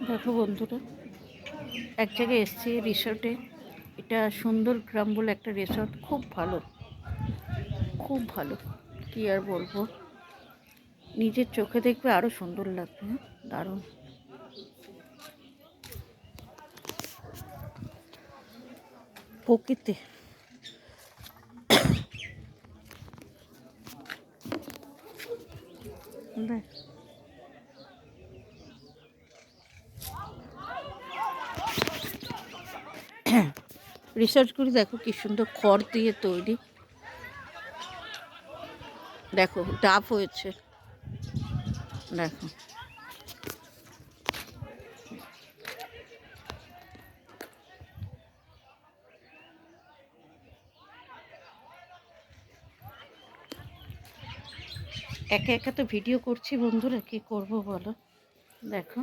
দেখো বন্ধুরা, এক জায়গায় এসছি রিসর্টে। এটা সুন্দর গ্রাম বলে একটা রিসর্ট, খুব ভালো, খুব ভালো। কি আর বলবো, নিজের চোখে দেখবে আরো সুন্দর লাগবে। দারুণ প্রকৃতি। দেখ, রিসর্টগুলি দেখো কি সুন্দর, খড় দিয়ে তৈরি। দেখো ডাব হয়েছে, দেখো। একা একা তো ভিডিও করছি বন্ধুরা, কি করব বলো। দেখো